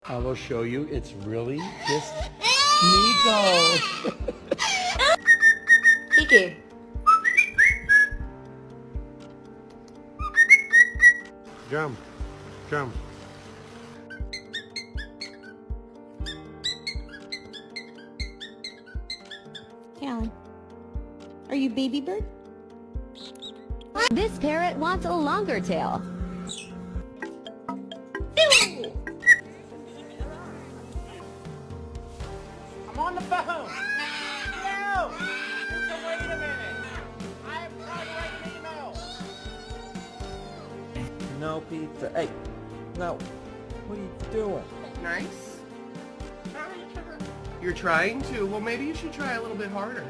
I will show you. It's really just Nico. Kiki. Jump. Jump. Alan, are you baby bird? This parrot wants a longer tail. I'm on the phone. No! Wait a minute. I am trying to write an email. No pizza. Hey, no. What are you doing? Nice. You're trying to. Well, maybe you should try a little bit harder.